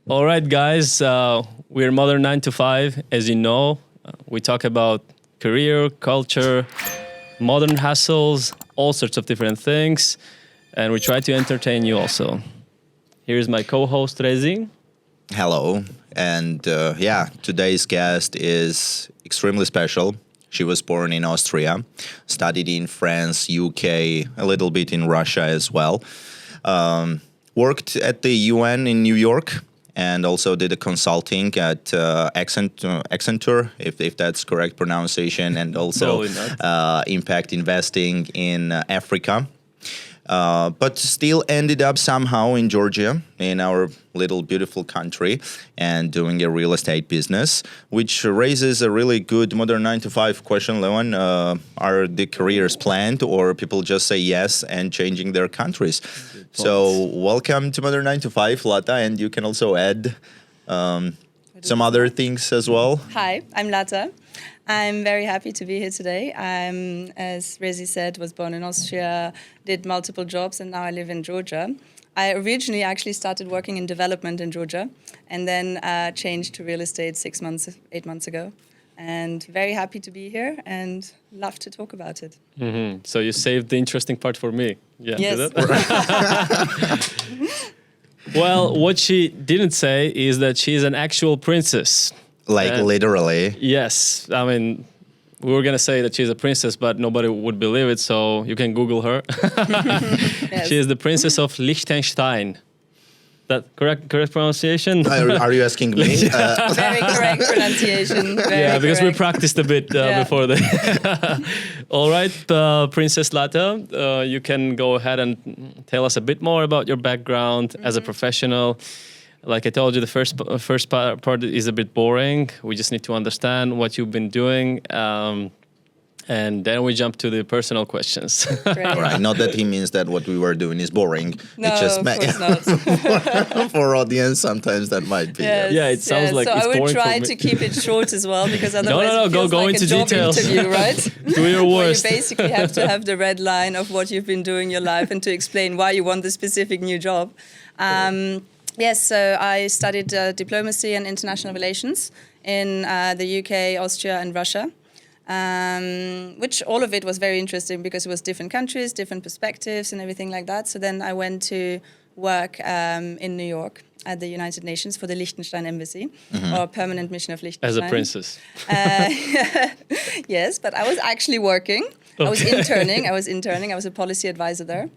All right, guys, we're Modern 9 to 5. As you know, we talk about career, culture, modern hustles, all sorts of different things, and we try to entertain you also. Here's my co-host, Rezi. Hello. And today's guest is extremely special. She was born in Austria, studied in France, UK, a little bit in Russia as well. Worked at the UN in New York and also did a consulting at Accenture, if that's correct pronunciation, and also impact investing in Africa. But still ended up somehow in Georgia, in our little beautiful country, and doing a real estate business, which raises a really good modern 9 to 5 question, Leon. Are the careers planned, or people just say yes and changing their countries? So welcome to modern 9 to 5, Lata, and you can also add some other things as well. Hi, I'm Lata. I'm very happy to be here today. I'm, as Rezi said, was born in Austria, did multiple jobs, and now I live in Georgia. I originally actually started working in development in Georgia and then changed to real estate 8 months ago. And very happy to be here and love to talk about it. Mm-hmm. So you saved the interesting part for me. Yeah. Yes. Well, what she didn't say is that she's an actual princess. Literally. Yes. I mean, we were going to say that she's a princess, but nobody would believe it, so you can Google her. Yes. She is the princess of Liechtenstein. That correct pronunciation? Are you asking me? Very correct pronunciation. Very because we correct. practiced a bit before the. All right, Princess Lata, you can go ahead and tell us a bit more about your background as a professional. Like I told you, the first part is a bit boring. We just need to understand what you've been doing. And then we jump to the personal questions. All right. Not that he means that what we were doing is boring. No, it's just of course not. for audience, sometimes that might be. Yes, Yeah, it sounds like it's so I boring would for try me. to keep it short as well, because otherwise no, it feels go like into a job details. interview, right? Do your Where worst. you basically have to have the red line of what you've been doing in your life and to explain why you want this specific new job. Yes, so I studied diplomacy and international relations in the UK, Austria, and Russia. Which all of it was very interesting because it was different countries, different perspectives and everything like that. So then I went to work in New York at the United Nations for the Liechtenstein Embassy, or Permanent Mission of Liechtenstein. As a princess. Yes, but I was actually working. I was interning. I was a policy advisor there.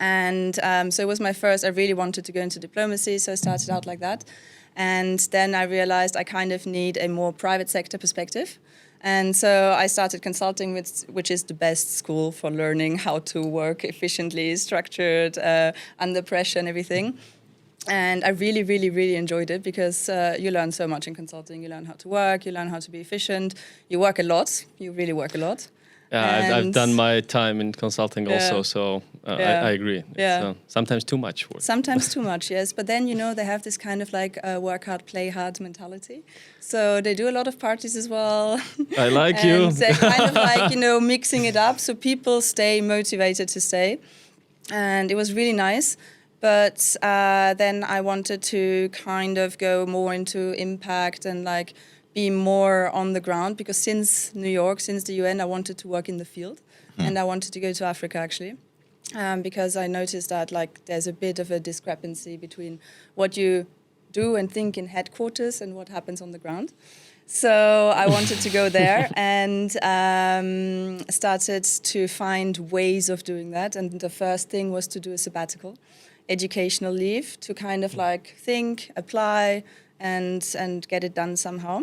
And so it was my first, I really wanted to go into diplomacy, so I started out like that. And then I realized I kind of need a more private sector perspective. And so I started consulting, which is the best school for learning how to work efficiently, structured, under pressure and everything. And I really, really, really enjoyed it because you learn so much in consulting. You learn how to work, you learn how to be efficient. You work a lot. You really work a lot. Yeah, I've done my time in consulting also, so I agree. Yeah. It's, sometimes too much work. Sometimes too much, yes. But then, they have this kind of like work hard, play hard mentality. So they do a lot of parties as well. I like and you. they're kind of like, mixing it up so people stay motivated to stay. And it was really nice. But then I wanted to kind of go more into impact and like be more on the ground, because since New York, since the UN, I wanted to work in the field, and I wanted to go to Africa actually, because I noticed that like there's a bit of a discrepancy between what you do and think in headquarters and what happens on the ground. So I wanted to go there and started to find ways of doing that. And the first thing was to do a sabbatical, educational leave, to kind of like think, apply, and get it done somehow.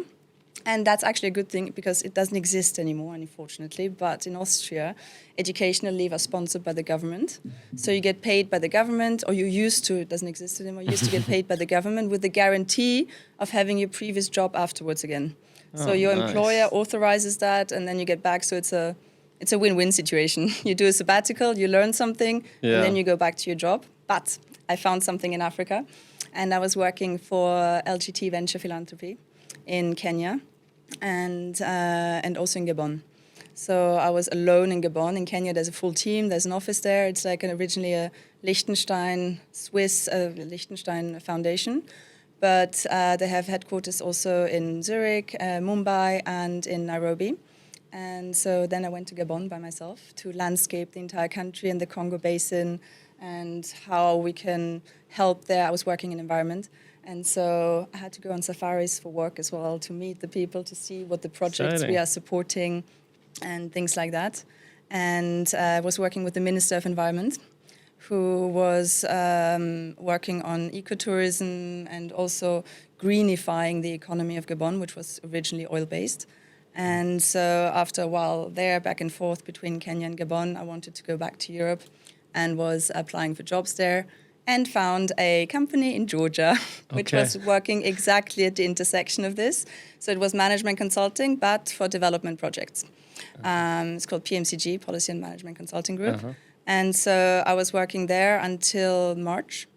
And that's actually a good thing because it doesn't exist anymore, unfortunately. But in Austria, educational leave are sponsored by the government. So you get paid by the government, or you used to, it doesn't exist anymore, you used to get paid by the government with the guarantee of having your previous job afterwards again. So your employer authorizes that, and then you get back. So it's a win-win situation. You do a sabbatical, you learn something, and then you go back to your job. But I found something in Africa, and I was working for LGT Venture Philanthropy in Kenya. And also in Gabon. So I was alone in Gabon. In Kenya, there's a full team. There's an office there. It's like originally a Liechtenstein, Swiss Liechtenstein foundation. but they have headquarters also in Zurich, Mumbai, and in Nairobi. And so then I went to Gabon by myself to landscape the entire country and the Congo Basin and how we can help there. I was working in environment. And so I had to go on safaris for work as well, to meet the people, to see what the projects we are supporting and things like that. And I was working with the Minister of Environment, who was working on ecotourism and also greenifying the economy of Gabon, which was originally oil-based. And so after a while there, back and forth between Kenya and Gabon, I wanted to go back to Europe and was applying for jobs there and found a company in Georgia, which was working exactly at the intersection of this. So it was management consulting, but for development projects. It's called PMCG, Policy and Management Consulting Group. And so I was working there until March,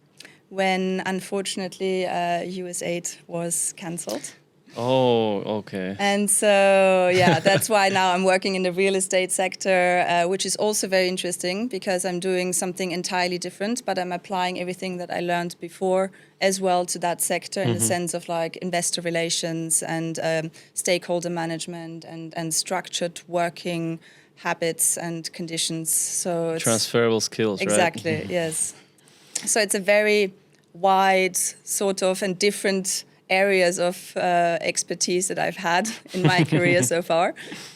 when unfortunately US aid was cancelled. Oh, okay. And so, yeah, that's why now I'm working in the real estate sector, which is also very interesting because I'm doing something entirely different, but I'm applying everything that I learned before as well to that sector in the sense of like investor relations and stakeholder management and structured working habits and conditions. So it's transferable skills, exactly, right? yes. So it's a very wide sort of and different areas of expertise that I've had in my career so far,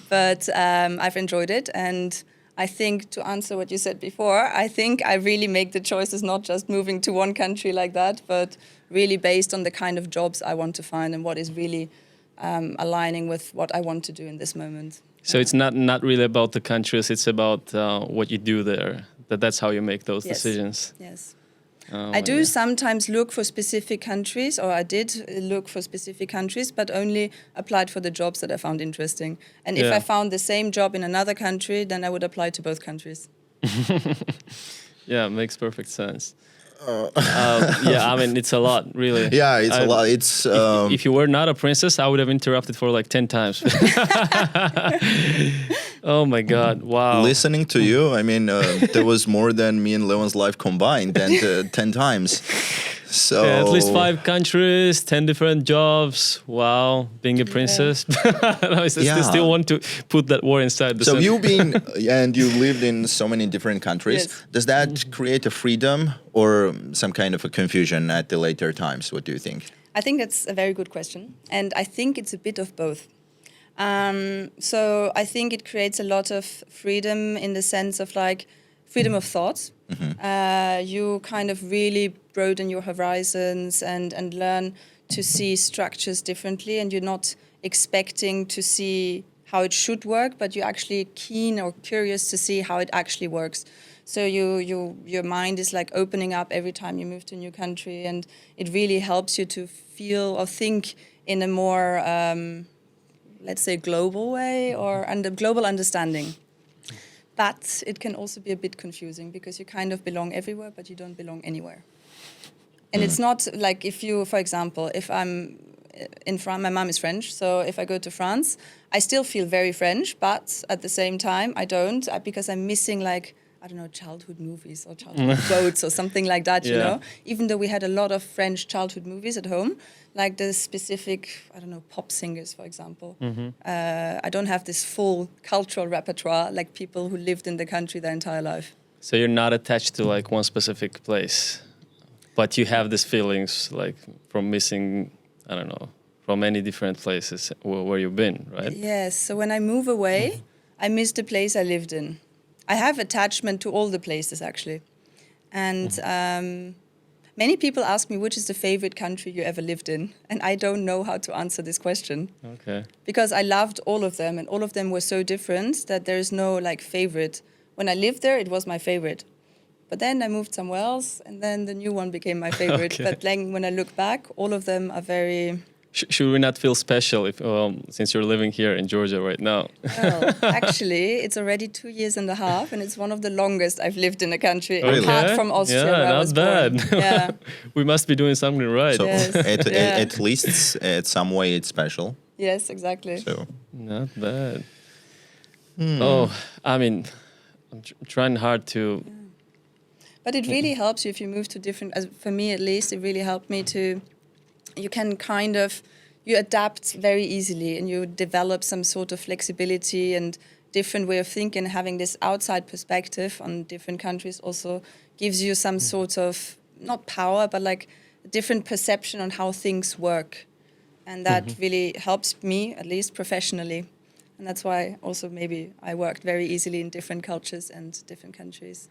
but I've enjoyed it. And I think, to answer what you said before, I think I really make the choices not just moving to one country like that, but really based on the kind of jobs I want to find and what is really aligning with what I want to do in this moment. So it's not really about the countries, it's about what you do there. That's how you make those decisions. Yes. Oh, I do sometimes look for specific countries, or I did look for specific countries, but only applied for the jobs that I found interesting. And if I found the same job in another country, then I would apply to both countries. Yeah, makes perfect sense. Yeah, I mean, it's a lot, really. Yeah, it's a lot. It's if you were not a princess, I would have interrupted for like 10 times. Oh my God! Wow. Listening to you, I mean, there was more than me and Leon's life combined, and 10 times. So at least 5 countries, 10 different jobs. Wow, being a princess. I still want to put that word inside the sentence. you've been and you lived in so many different countries. Yes. Does that create a freedom or some kind of a confusion at the later times? What do you think? I think that's a very good question. And I think it's a bit of both. So I think it creates a lot of freedom in the sense of like freedom of thought. You kind of really broaden your horizons and learn to see structures differently, and you're not expecting to see how it should work, but you're actually keen or curious to see how it actually works. So your mind is like opening up every time you move to a new country, and it really helps you to feel or think in a more let's say global way or under global understanding. But it can also be a bit confusing because you kind of belong everywhere, but you don't belong anywhere. And it's not like if you, for example, if I'm in France, my mom is French, so if I go to France, I still feel very French, but at the same time, I don't because I'm missing like, I don't know, childhood movies or childhood boats or something like that, you know? Even though we had a lot of French childhood movies at home, like the specific, I don't know, pop singers, for example. I don't have this full cultural repertoire like people who lived in the country their entire life. So you're not attached to like one specific place, but you have these feelings like from missing, I don't know, from many different places where you've been, right? Yes, so when I move away, I miss the place I lived in. I have attachment to all the places, actually. And many people ask me, which is the favorite country you ever lived in? And I don't know how to answer this question. Okay. Because I loved all of them, and all of them were so different that there is no like favorite. When I lived there, it was my favorite. But then I moved somewhere else, and then the new one became my favorite. Okay. But then when I look back, all of them are very... Should we not feel special if, since you're living here in Georgia right now? Well, actually, it's already 2.5 years, and it's one of the longest I've lived in a country, Really? apart from Austria, where I was born. Not bad. Yeah. We must be doing something right. So Yes. at least at some way it's special. Yes, exactly. So Not bad. Oh, I mean, I'm trying hard to... But it really helps you if you move to different, as for me at least, it really helped me to you can kind of, you adapt very easily and you develop some sort of flexibility and different way of thinking. Having this outside perspective on different countries also gives you some sort of, not power, but like a different perception on how things work. And that really helps me, at least professionally. And that's why also maybe I worked very easily in different cultures and different countries.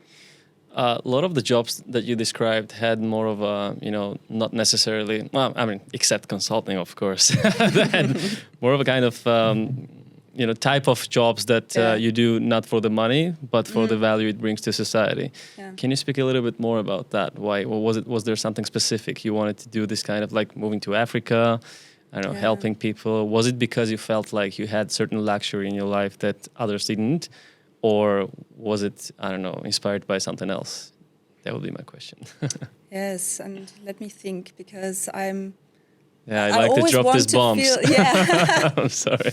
A lot of the jobs that you described had more of a, not necessarily, well, I mean, except consulting, of course, they had more of a kind of, type of jobs that you do not for the money, but for the value it brings to society. Yeah. Can you speak a little bit more about that? Why was there something specific you wanted to do, this kind of like moving to Africa? I don't know, helping people. Was it because you felt like you had certain luxury in your life that others didn't? Or was it, I don't know, inspired by something else? That would be my question. Yes, and let me think, because I like to drop these bombs. I'm sorry.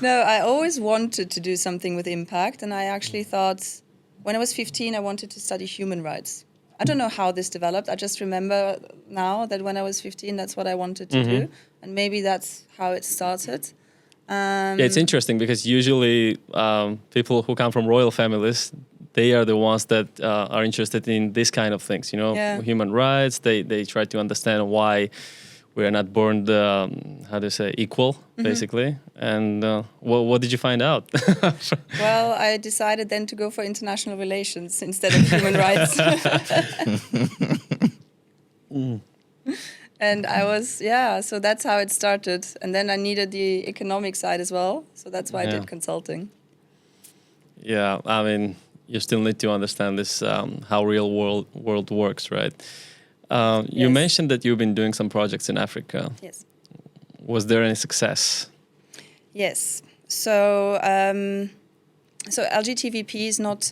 No, I always wanted to do something with impact. And I actually thought, when I was 15, I wanted to study human rights. I don't know how this developed. I just remember now that when I was 15, that's what I wanted to do. And maybe that's how it started. It's interesting because usually people who come from royal families, they are the ones that are interested in this kind of things, human rights. They try to understand why we are not born, equal, basically. And what did you find out? Well, I decided then to go for international relations instead of human rights. And I was, so that's how it started. And then I needed the economic side as well. So that's why I did consulting. Yeah, I mean, you still need to understand this, how real world works, right? You mentioned that you've been doing some projects in Africa. Yes. Was there any success? Yes. So LGTVP is not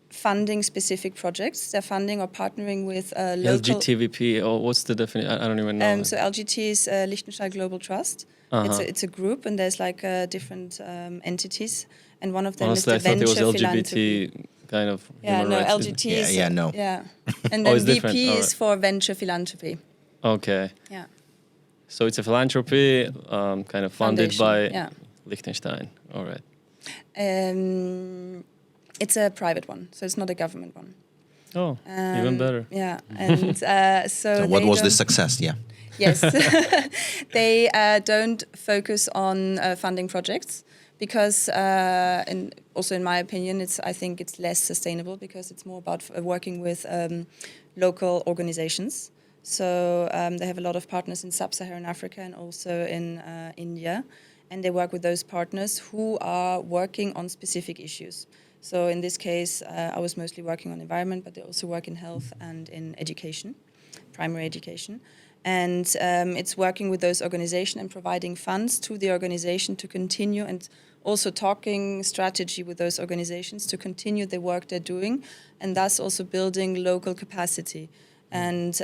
funding specific projects. They're funding or partnering with local... LGTVP, what's the definition? I don't even know. So LGT is Liechtenstein Global Trust. It's a group, and there's like different entities, and one of them is the venture philanthropy. LGBT kind of human rights. LGT is... no. Yeah. And then VP is for venture philanthropy. Okay. Yeah. So it's a philanthropy kind of funded Foundation, by Liechtenstein. All right. It's a private one, so it's not a government one. Oh, even better. Yeah, and so what was the success? Yeah. Yes, they don't focus on funding projects because, also in my opinion, I think it's less sustainable because it's more about working with local organizations. So they have a lot of partners in sub-Saharan Africa and also in India, and they work with those partners who are working on specific issues. So in this case, I was mostly working on environment, but they also work in health and in education, primary education. And it's working with those organizations and providing funds to the organization to continue, and also talking strategy with those organizations to continue the work they're doing, and thus also building local capacity. And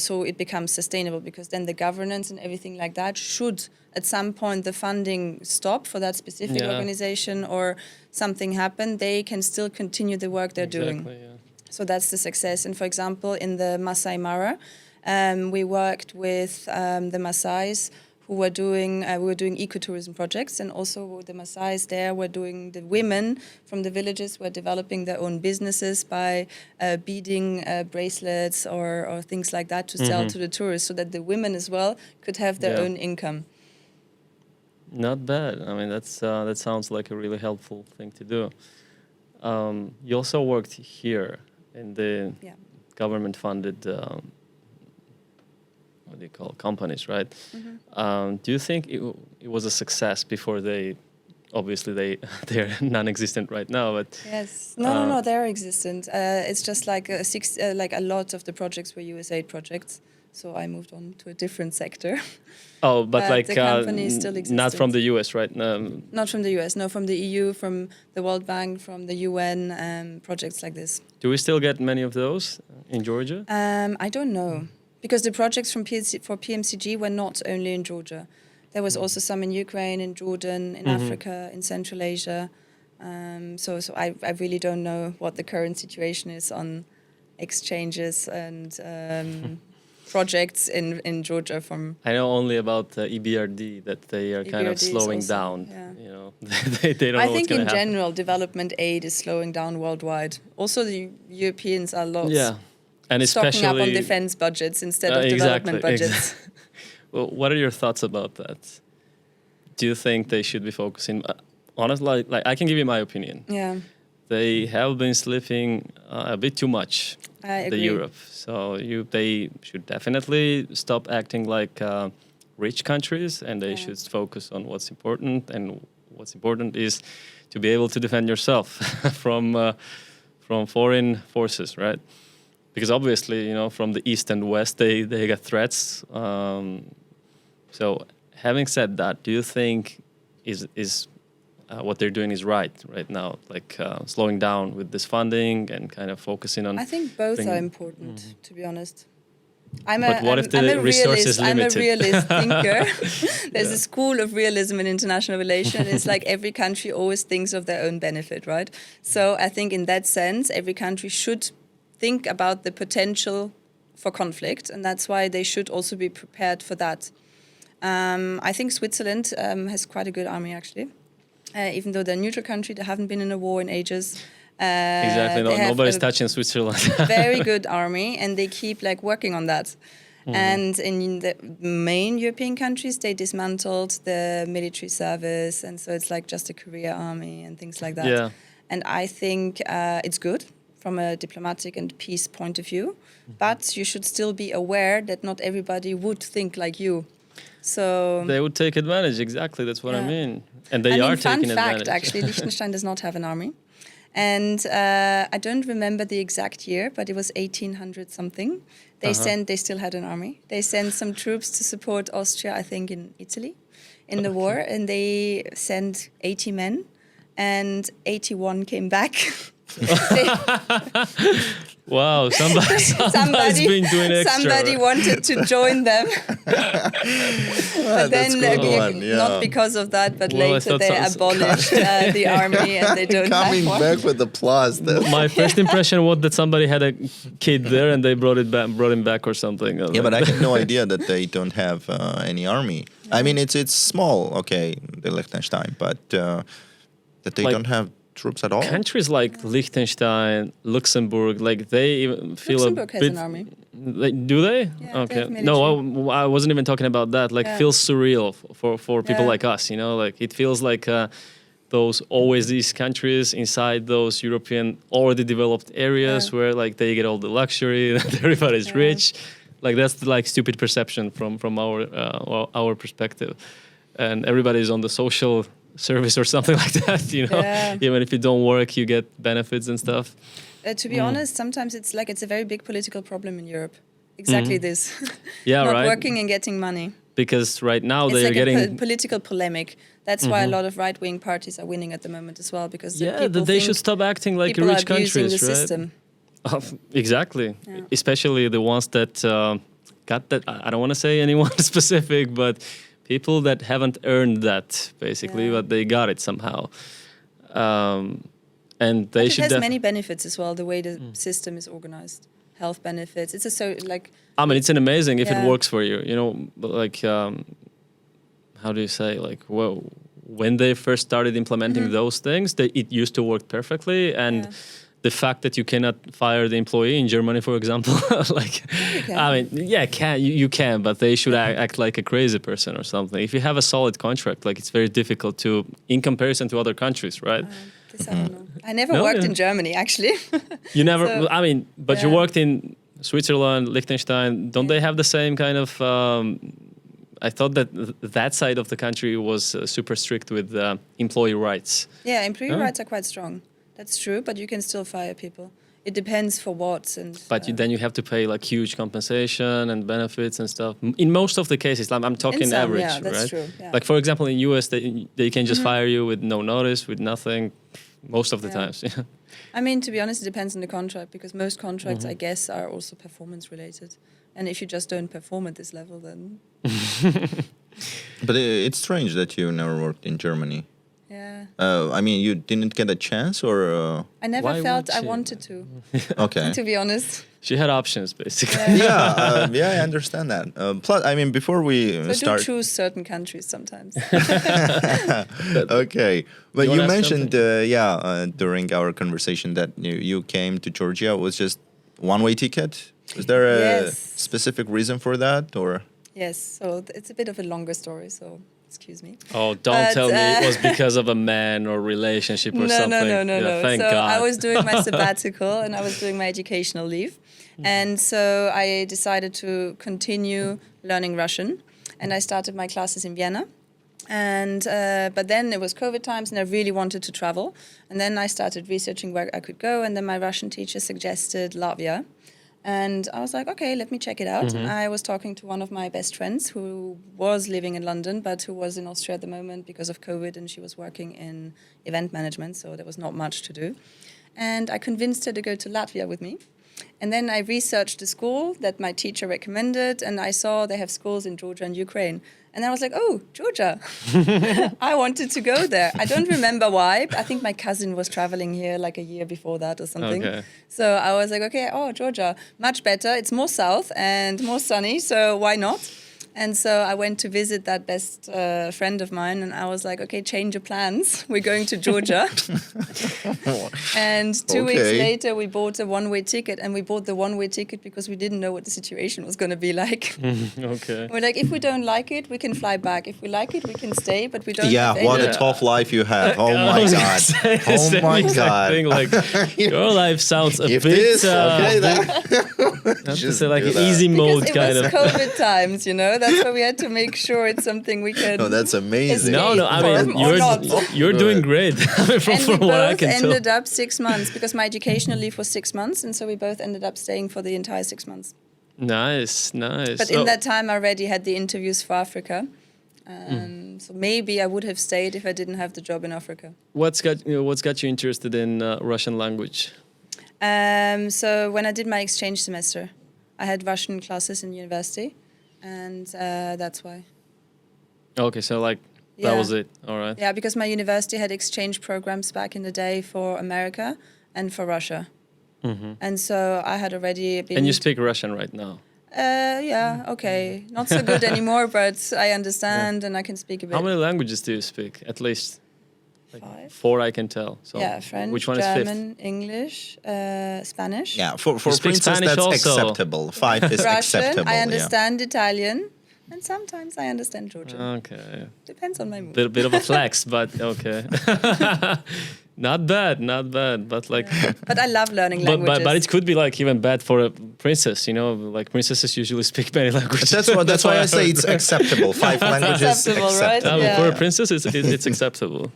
so it becomes sustainable, because then the governance and everything like that should, at some point, the funding stop for that specific organization or something happen, they can still continue the work they're doing. Yeah. So that's the success. And for example, in the Masai Mara, we worked with the Masais who were doing, we were doing ecotourism projects, and also the Masais there were doing, the women from the villages were developing their own businesses by beading bracelets or things like that to sell to the tourists, so that the women as well could have their own income. Not bad. I mean, that sounds like a really helpful thing to do. You also worked here in the government-funded what do you call companies, right? Do you think it was a success before they're non-existent right now? But yes, no, they're existent. It's just like a lot of the projects were USAID projects, so I moved on to a different sector. Oh, but like the company still not from the US, right? Not from the US, no, from the EU, from the World Bank, from the UN, projects like this. Do we still get many of those in Georgia? I don't know. Because the projects for PMCG were not only in Georgia. There was also some in Ukraine, in Jordan, in Africa, in Central Asia. So I really don't know what the current situation is on exchanges and projects in Georgia from. I know only about EBRD that they are kind of EBRD is slowing also, down. yeah. You know, they don't I know think what's in going to happen. general, development aid is slowing down worldwide. Also, the Europeans are lots Yeah, and stocking up on especially defense budgets instead of exactly, development budgets. Well, what are your thoughts about that? Do you think they should be focusing? Honestly, like I can give you my opinion. Yeah, They have been slipping a bit too much. I The agree. Europe, so they should definitely stop acting like rich countries, and they should focus on what's important. And what's important is to be able to defend yourself from foreign forces, right? Because obviously, you know, from the east and west, they get threats. So, having said that, do you think is what they're doing is right now, like slowing down with this funding and kind of focusing on? I think both bringing- are important, to be honest. But what if the resource is I'm a limited? realist thinker. There's a school of realism in international relations. It's like every country always thinks of their own benefit, right? So I think in that sense, every country should think about the potential for conflict, and that's why they should also be prepared for that. I think Switzerland has quite a good army, actually. Even though they're a neutral country, they haven't been in a war in ages. Exactly. They have Nobody's a touching Switzerland. very good army, and they keep like working on that. And in the main European countries, they dismantled the military service, and so it's like just a career army and things like that. Yeah. And I think it's good from a diplomatic and peace point of view, but you should still be aware that not everybody would think like you. So They would take advantage. Exactly. That's what I Yeah. mean. And they are fun taking fact, advantage. actually, Liechtenstein does not have an army. And I don't remember the exact year, but it was 1800 something. They still had an army. They sent some troops to support Austria, I think, in Italy, in the war. And they sent 80 men, and 81 came back. Wow, somebody's been doing extra. Somebody wanted to join them. But then, that's a good one, yeah. not because of that, but Well, I later thought they so- abolished the army and they don't Coming have one. back with applause. Though. My first impression was that somebody had a kid there and they brought him back or something. Yeah, but I had no idea that they don't have any army. I mean, it's small, okay, the Liechtenstein, but that they Like, don't have troops at all. Countries like Liechtenstein, Luxembourg, like they even feel Luxembourg a has bit. an army. Do they? Yeah, they Okay. have No, I wasn't even talking about that. Like, Yeah. feels surreal for people Yeah. like us. You know, like it feels like these countries inside those European already developed areas Yeah. where like they get all the luxury, and everybody's Yeah. rich. Like that's the, like stupid perception from our perspective, and everybody's on the social service or something like that. You know, Yeah. even if you don't work, you get benefits and stuff. To be honest, sometimes it's a very big political problem in Europe. Exactly this. Yeah, Not right. working and getting money. Because right now It's they're like a getting. political polemic. That's why a lot of right-wing parties are winning at the moment as well, because Yeah, people they think should stop acting like people rich are abusing countries, the right? system. Exactly. Yeah. Especially the ones that got that. I don't want to say anyone specific, but people that haven't earned that, basically, Yeah. but they got it somehow. And they But it should. has many benefits as well, the way the system is organized. Health benefits. It's I mean, it's an amazing if it Yeah. works for you. You know, but like, how do you say? Like, well, when they first started implementing those things, it used to work perfectly, and. Yeah. The fact that you cannot fire the employee in Germany, for example, like, can. I mean, yeah, you can, but they should act like a crazy person or something. If you have a solid contract, like it's very difficult to, in comparison to other countries, right? this I don't know. I never No, worked yeah. in Germany actually. You never, So, I mean, but you yeah. worked in Switzerland, Liechtenstein. Don't they have the same kind of? I thought that that side of the country was super strict with employee rights. Yeah, employee Oh. rights are quite strong. That's true, but you can still fire people. It depends for what and. But then you have to pay like huge compensation and benefits and stuff. In most of the cases, like, I'm talking some, average, yeah, that's right? true, yeah. Like for example, in US, they can just fire you with no notice, with nothing, most of the Yeah. times. Yeah. I mean, to be honest, it depends on the contract because most contracts, I guess, are also performance related. And if you just don't perform at this level, then But it's strange that you never worked in Germany. yeah. Yeah. I mean, you didn't get a chance, or I never Why felt would I she? wanted to, okay? to be honest. She had options basically. Yeah, I understand that. Plus, I mean, before we So I do start, choose certain countries sometimes. okay. But You you wanna ask mentioned, something? during our conversation that you came to Georgia. It was just one-way ticket. Was there a Yes. specific reason for that, or? Yes, so it's a bit of a longer story, so excuse me. Oh, don't But, tell me it was because of a man or relationship or No, something. no. Yeah, thank So God. I was doing my sabbatical and I was doing my educational leave. And so I decided to continue learning Russian. And I started my classes in Vienna. And but then it was COVID times and I really wanted to travel. And then I started researching where I could go. And then my Russian teacher suggested Latvia. And I was like, okay, let me check it out. And I was talking to one of my best friends who was living in London, but who was in Austria at the moment because of COVID, and she was working in event management, so there was not much to do. And I convinced her to go to Latvia with me. And then I researched the school that my teacher recommended, and I saw they have schools in Georgia and Ukraine. And I was like, oh, Georgia. I wanted to go there. I don't remember why. But I think my cousin was traveling here like a year before that or something. Okay. So I was like, okay, oh, Georgia, much better. It's more south and more sunny, so why not? And so I went to visit that best friend of mine, and I was like, okay, change your plans. We're going to Georgia. And 2 weeks Okay. later, we bought a one-way ticket, and we bought the one-way ticket because we didn't know what the situation was going to be like. Okay. We're like, if we don't like it, we can fly back. If we like it, we can stay, but we don't Yeah, have what any- a tough life you have. Oh I my was gonna God. say the Oh same my exact God. thing, like your life sounds a If bit this, okay, that. not to Just say like do an that. easy mode Because it kind was of. COVID times, you know. That's why we had to make sure it's something we can. Oh, that's amazing. No, no. I mean, Or not. you're doing great. I mean, from And we what I both can tell. ended up 6 months because my educational leave was 6 months, and so we both ended up staying for the entire 6 months. Nice, nice. But in that time, I already had the interviews for Africa. So maybe I would have stayed if I didn't have the job in Africa. what's got you interested in Russian language? So when I did my exchange semester, I had Russian classes in university, and that's why. Okay, so like that Yeah. was it. All right. Yeah, because my university had exchange programs back in the day for America and for Russia. And so I had already been... And you speak Russian right now. Yeah, okay. Not so good anymore, but I understand and I can speak a bit. How many languages do you speak? At least 5. 4 I can tell. So Yeah, French, which one is German, English, Spanish. Yeah, for speak princess, Spanish that's also? acceptable. 5 is Russian, acceptable. I understand Italian, and sometimes I understand Georgian. Okay. Depends on my mood. Bit of a flex, but okay. Not bad, not bad. But like, But I love learning but languages. it could be like even bad for a princess. You know, like princesses usually speak many languages. Yeah. That's why I say it's acceptable. 5 languages Acceptable, right? acceptable. Yeah. For a princess, it's acceptable.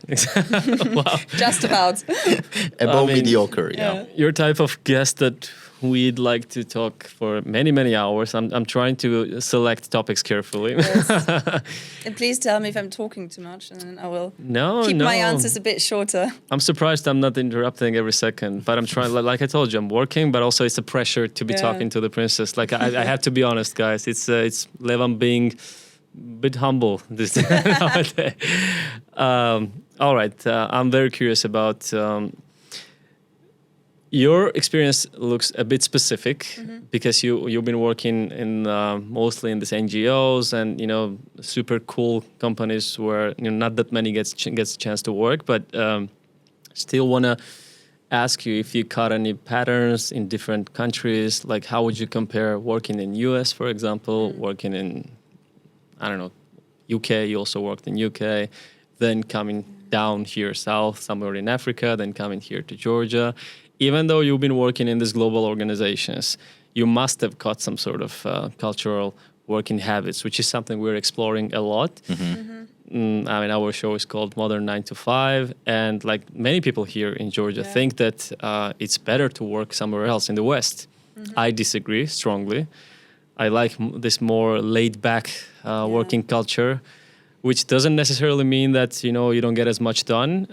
Wow. Just about. Above I mean, mediocre, yeah. Your type of guest that we'd like to talk for many hours. I'm trying to select topics carefully. Yes. And please tell me if I'm talking too much, and then I will No, keep no. my answers a bit shorter. I'm surprised I'm not interrupting every second, but I'm trying. Like I told you, I'm working, but also it's a pressure to be Yeah. talking to the princess. Like I have to be honest, guys. It's Levan being a bit humble this nowadays. All right, I'm very curious about. Your experience looks a bit specific because you've been working in mostly in these NGOs and super cool companies where not that many gets a chance to work, but still want to ask you if you caught any patterns in different countries. Like how would you compare working in US, for example, working in UK? You also worked in UK, then coming down here south somewhere in Africa, then coming here to Georgia. Even though you've been working in these global organizations, you must have caught some sort of cultural working habits, which is something we're exploring a lot. Our show is called Modern 9 to 5, and like many people here in Georgia think that it's better to work somewhere else in the West. I disagree strongly. I like this more laid-back working culture, which doesn't necessarily mean that you don't get as much done.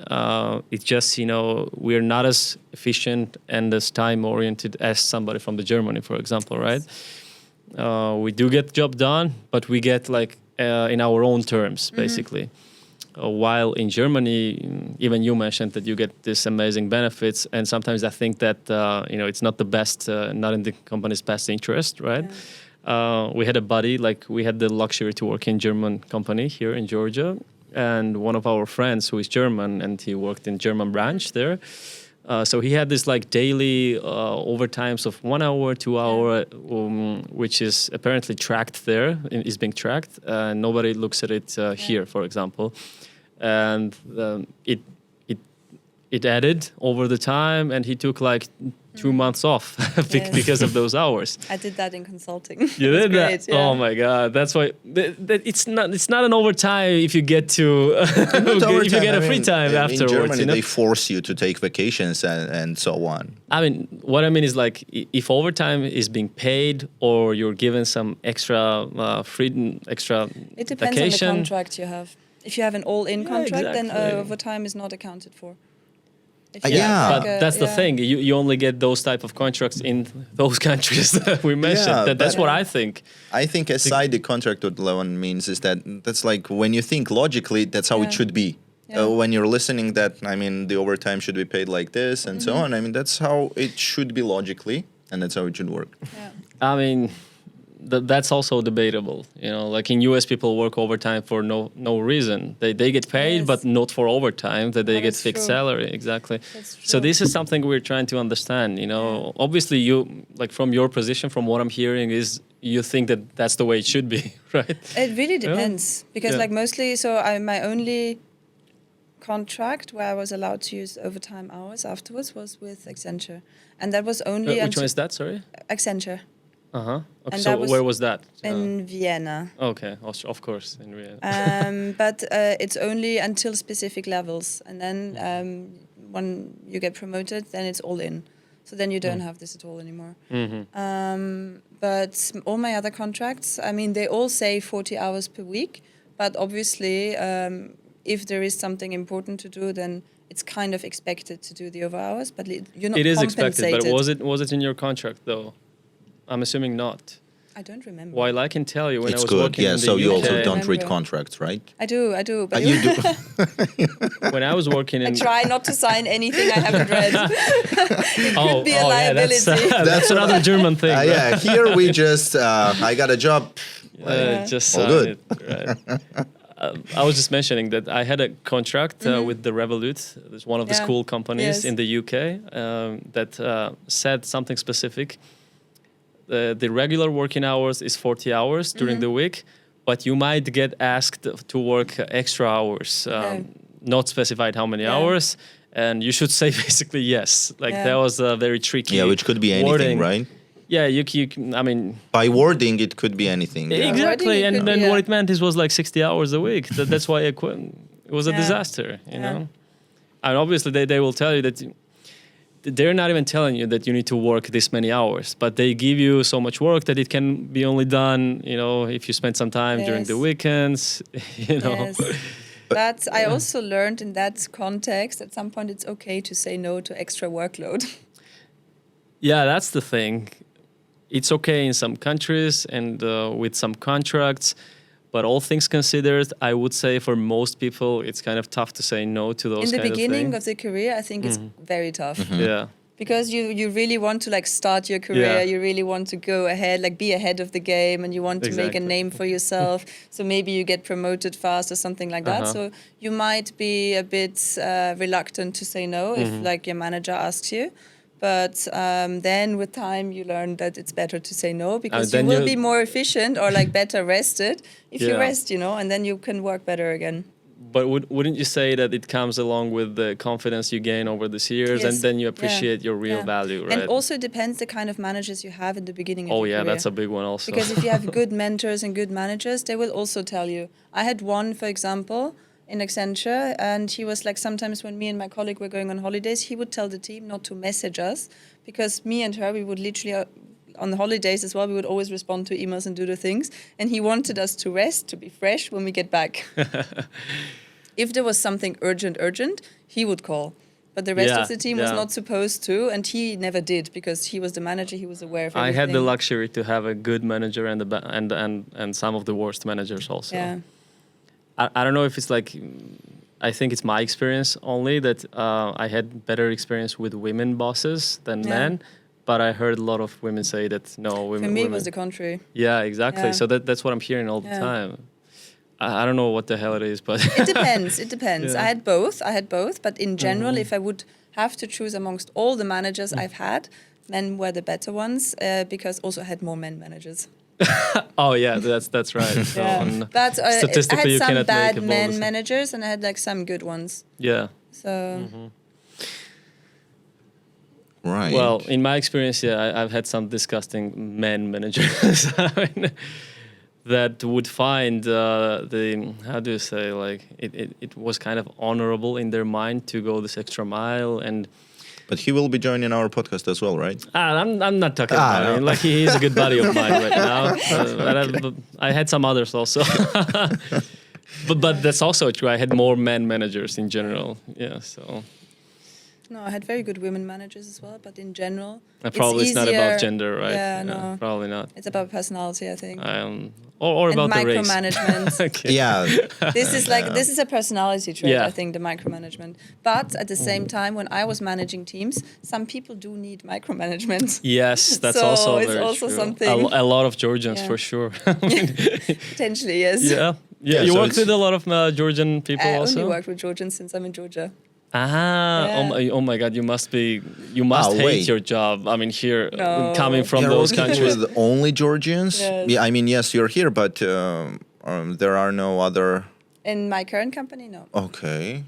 It's just we're not as efficient and as time oriented as somebody from the Germany, for example, right? We do get job done, but we get like in our own terms, basically. while in Germany, even you mentioned that you get this amazing benefits, and sometimes I think that it's not the best, not in the company's best interest, right? Yeah. We had a buddy, like we had the luxury to work in German company here in Georgia, and one of our friends who is German, and he worked in German branch there. So he had this like daily overtimes of 1 hour, 2 hour, which is apparently tracked there, is being tracked. Nobody looks at it here, for example. And it added over the time, and he took like 2 months off because of those hours. I did that in consulting. You did that? Great, yeah. Oh my God! That's why it's not an overtime if you get to if you get a free time afterwards. In Germany, they force you to take vacations and so on. I mean, what I mean is like if overtime is being paid or you're given some extra freedom, extra it depends vacation. on the contract you have. If you have an all-in contract, exactly. then overtime is not accounted for. But that's the thing. You only get those type of contracts in those countries that we mentioned. That's what I think. I think aside the contract what Leon means is that's like when you think logically, that's how it should be. When you're listening that, I mean, the overtime should be paid like this and so on. I mean, that's how it should be logically, and that's how it should work. Yeah. I mean, that's also debatable. You know, like in US, people work overtime for no reason. They get paid, but not for overtime. That they get fixed salary. Exactly. So this is something we're trying to understand. You know, obviously, you like from your position, from what I'm hearing, is you think that that's the way it should be, right? It really depends because, like, mostly. So my only contract where I was allowed to use overtime hours afterwards was with Accenture, and that was only. Which one is that? Sorry. Accenture. Okay, so where was that? In Vienna. Okay, of course, in Vienna. But it's only until specific levels, and then when you get promoted, then it's all in. So then you don't have this at all anymore. But all my other contracts, I mean, they all say 40 hours per week, but obviously, if there is something important to do, then it's kind of expected to do the over hours, but you're not compensated. It is expected, but was it in your contract though? I'm assuming not. I don't remember. While I can tell you when it's I was good. working in the so UK, you also don't read contracts, right? I do. But you do. When I was working in... I try not to sign anything I haven't read. It could be a liability. Yeah, that's another German thing. Yeah, here we just, I got a job. Just all sign good. it. Right. I was just mentioning that I had a contract with the Revolut. There's one of the school companies in the UK that said something specific. The regular working hours is 40 hours during the week, but you might get asked to work extra hours, not specified how many hours, and you should say basically yes. Like that was a very tricky. Yeah, which could be anything, wording. Right? Yeah, you I mean, by wording it could be anything. Yeah. Exactly, and then what it meant is was like 60 hours a week. That's why it was a disaster, you know. And obviously they will tell you that. They're not even telling you that you need to work this many hours, but they give you so much work that it can be only done, you know, if you spend some time during the weekends, you know. Yes. But I also learned in that context, at some point it's okay to say no to extra workload. Yeah, that's the thing. It's okay in some countries and with some contracts, but all things considered, I would say for most people, it's kind of tough to say no to those kind of things. In the beginning of the career, I think it's very tough. Yeah. Because you really want to like start your career, you really want to go ahead, like be ahead of the game, and you want to make a name for yourself. So maybe you get promoted fast or something like that. So you might be a bit reluctant to say no if like your manager asks you. But then with time you learn that it's better to say no because you will be more efficient or like better rested if you rest, you know, and then you can work better again. But wouldn't you say that it comes along with the confidence you gain over the years and then you appreciate your real value, right? And also depends the kind of managers you have in the beginning of your career. That's a big one also. Because if you have good mentors and good managers, they will also tell you. I had one, for example, in Accenture, and he was like, sometimes when me and my colleague were going on holidays, he would tell the team not to message us because me and her, we would literally, on the holidays as well, we would always respond to emails and do the things. And he wanted us to rest, to be fresh when we get back. If there was something urgent, he would call. But the rest of the team was not supposed to, and he never did because he was the manager, he was aware of everything. I had the luxury to have a good manager and some of the worst managers also. Yeah. I don't know if it's like, I think it's my experience only that I had better experience with women bosses than men. But I heard a lot of women say that no, women. For me, it women, was the contrary. yeah, exactly. Yeah. So that's what I'm hearing all the time. I don't know what the hell it is, but It depends. It depends. Yeah. I had both. But in general, if I would have to choose amongst all the managers I've had, men were the better ones because also I had more men managers. oh yeah, that's right. So But I statistically, you had some cannot bad make a men bold managers, and I had like some good ones. Yeah. So. Right. Well, in my experience, I've had some disgusting men managers that would find the, how do you say, like it was kind of honorable in their mind to go this extra mile. And But he will be joining our podcast as well, right? I'm not talking about him. Like he's a good buddy of mine right now. But I had some others also. but that's also true. I had more men managers in general. Yeah, so. No, I had very good women managers as well, but in general, probably it's not about gender, right? Yeah, no. Probably not. It's about personality, I think. Or about the race. Micromanagement. Okay. Yeah. This is a personality trait, Yeah. I think, the micromanagement. But at the same time, when I was managing teams, some people do need micromanagement. Yes, that's So also it's very also true. something- A lot of Georgians, Yeah. for sure. Potentially, yes. Yeah. Yeah, You so worked it's- with a lot of Georgian people I also? only worked with Georgians since I'm in Georgia. Ah, oh my God! You must hate wait. your job. I mean, here No. coming from You're those working countries. with only Georgians? Yes. Yeah, I mean, yes, you're here, but there are no other. In my current company, no. Okay.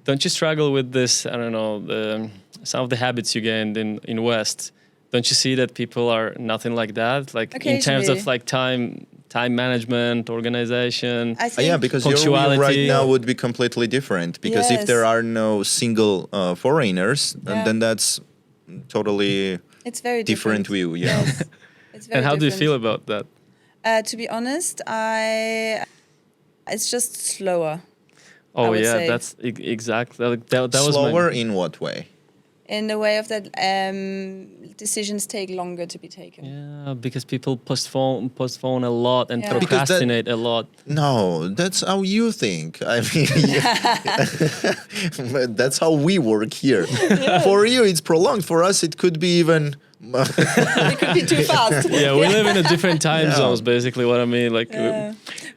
Don't you struggle with this? I don't know, some of the habits you gained in West. Don't you see that people are nothing like that? Like in terms of Occasionally. like time management, organization. I think Yeah, because your view Punctuality. right now would be completely different. Because if Yes. there are no single foreigners, Yeah. then that's totally it's very different view. Yeah. Yes. It's very And how do you different. feel about that? To be honest, it's just slower. Oh would yeah, say. that's exactly that was Slower my, in what way? In the way of that, decisions take longer to be taken. Yeah, because people postpone a lot and Yeah. Because that- procrastinate a lot. No, that's how you think. I mean, that's how we work here. For you, it's prolonged. For us, it could be even. It could be too fast. Yeah, we live in a different time Yeah. zones, basically. What I mean, like,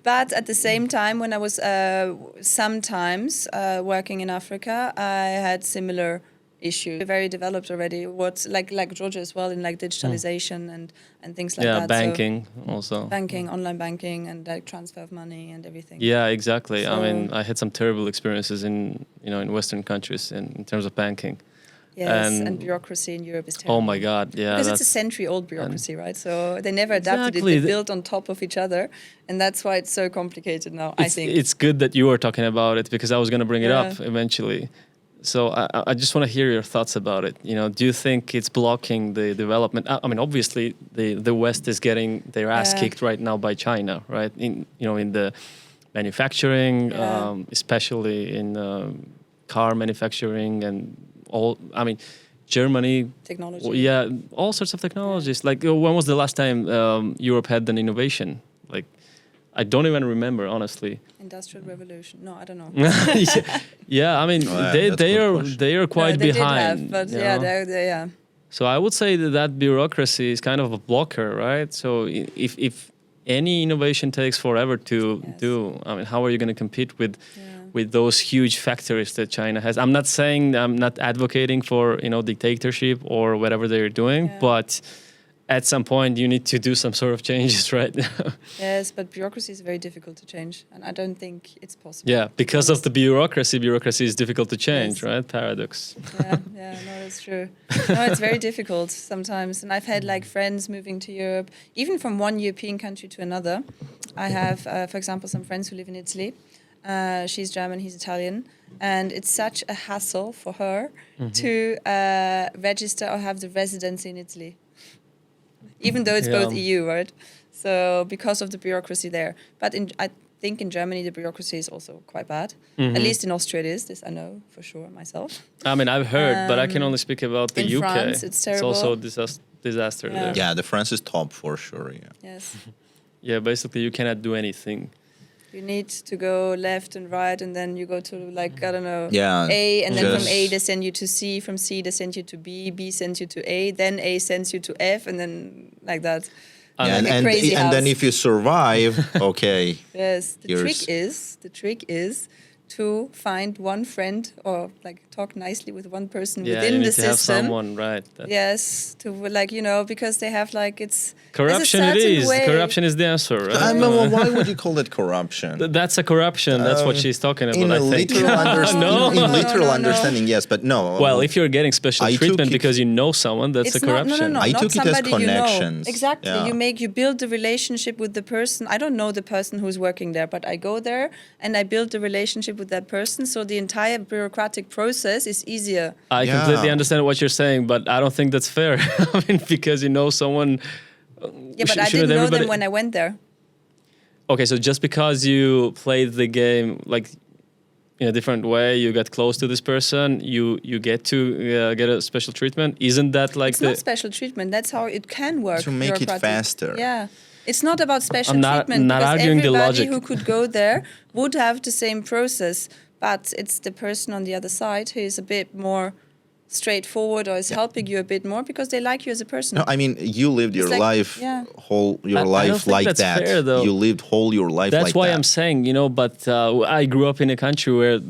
But at the same time, when I was sometimes working in Africa, I had similar issues. Very developed already. What's like Georgia as well in like digitalization and things like yeah, that. banking also. So banking, online banking, and like transfer of money and everything. Yeah, exactly. I mean, So- I had some terrible experiences in Western countries in terms of banking. Yes, And- and bureaucracy in Europe is terrible. Oh my God, yeah. Because it's a that's- century-old bureaucracy, right? So they never adapted Exactly. it. They built on top of each other, and that's why it's so complicated now. I think. It's good that you are talking about it because I was going to bring it Yeah. up eventually. So I just want to hear your thoughts about it. Do you think it's blocking the development? I mean, obviously the West is getting their ass Yeah. kicked right now by China, right? In the manufacturing, Yeah. especially in car manufacturing and all. I mean, Germany. Technology. Yeah, all sorts of technologies. Like, when was the last time Europe had an innovation? Like, I don't even remember, honestly. Industrial revolution. No, I don't know. Yeah, I mean, Oh, yeah, they that's a they good are question. they are quite no, they behind. did have, but you yeah, know? yeah. So I would say that bureaucracy is kind of a blocker, right? So if any innovation takes forever to Yes. do, I mean, how are you going to compete with Yeah. with those huge factories that China has? I'm not saying, I'm not advocating for dictatorship or whatever they're doing, Yeah. but at some point you need to do some sort of changes, right? Yes, but bureaucracy is very difficult to change, and I don't think it's possible. Yeah, because of the bureaucracy is difficult to change, Yes. right? Paradox. Yeah, no, that's true. No, it's very difficult sometimes, and I've had like friends moving to Europe, even from one European country to another. I have, for example, some friends who live in Italy. She's German, he's Italian, and it's such a hassle for her to register or have the residency in Italy, even though it's both EU, right? So because of the bureaucracy there, but I think in Germany the bureaucracy is also quite bad. At least in Austria it is. This I know for sure myself. I mean, I've heard, but I can only speak about the in UK. France, it's terrible. also disaster Yeah. there. Yeah, the France is top for sure. Yeah. Yes. Yeah, basically you cannot do anything. You need to go left and right, and then you go to like I don't know Yeah, A, and then from just- A they send you to C, from C they send you to B, B sends you to A, then A sends you to F, and then like that. Yeah, Like a and crazy then house. if you survive, okay. Yes, the Yours. trick is to find one friend or like talk nicely with one person Yeah, within you the need to have system. someone, right? That Yes, to like because they have like there's a corruption it certain is. way. Corruption is the answer, right? I mean, well, why would you call it corruption? That's a corruption. That's what she's talking about, In I a think. literal, No. in literal No. understanding, yes, but no. Well, if you're getting special I took treatment it- because you know someone, that's a corruption. No, I not took it as somebody you know. connections. Exactly. Yeah. You build the relationship with the person. I don't know the person who's working there, but I go there and I build the relationship with that person. So the entire bureaucratic process is easier. I Yeah. completely understand what you're saying, but I don't think that's fair. I mean, because you know someone. Yeah, but I shouldn't didn't know everybody- them when I went there. Okay, so just because you played the game like in a different way, you got close to this person, you get to get a special treatment. Isn't that like It's not special treatment. That's how it can work. To make it bureaucratic. faster. Yeah. It's not about special I'm not- treatment not because arguing the everybody logic. who could go there would have the same process, but it's the person on the other side who is a bit more straightforward or is helping you a bit more because they like you as a person. No, I mean, you lived your like- life, yeah. whole your I don't life think like that's that. fair, though. You lived whole your life That's like why that. I'm saying, but I grew up in a country where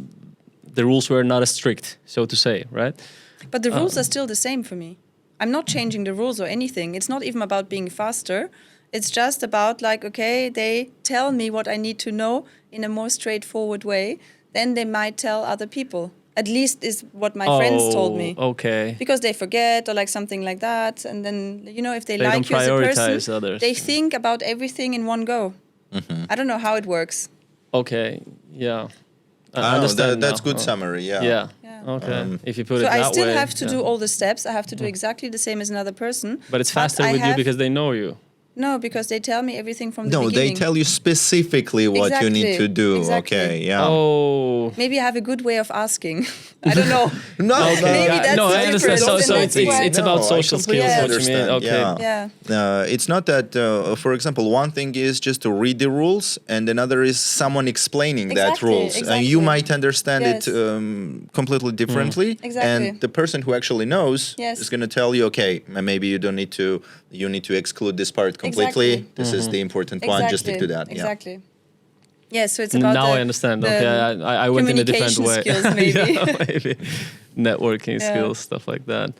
the rules were not as strict, so to say, right? But the rules are still the same for me. I'm not changing the rules or anything. It's not even about being faster. It's just about like, okay, they tell me what I need to know in a more straightforward way. Then they might tell other people. At least is what my friends told me. Okay. Because they forget or like something like that. And then, if they, They like don't you as a prioritize person, others. they think about everything in one go. I don't know how it works. Okay. Yeah. I I know, understand that's now. good summary. Yeah. Yeah. Yeah. Okay. If you put So it that I still way, have to yeah. do all the steps. I have to do exactly the same as another person. But it's faster I with you have- because they know you. No, because they tell me everything from the No, they beginning. tell you specifically what you need to Exactly, do. exactly. Okay. Yeah. Oh. Maybe I have a good way of asking. I don't know. No. Okay. Maybe yeah, that's no, the I understand. difference, So, and so that's it's, why- it's about No, I social completely skills. What you mean? understand, Okay. yeah. Yeah. It's not that, for example, one thing is just to read the rules, and another is someone explaining that Exactly, rules, and exactly. you might understand Yes. it completely differently. Exactly. And the person who actually knows Yes. is going to tell you, okay, maybe you don't need to. You need to exclude this part completely. Exactly. This is the important one. Just stick to that. Exactly. Yeah, so it's about Now the, I understand. the Okay, I went in a different communication way. skills, maybe. Yeah, maybe. Networking Yeah. skills, stuff like that.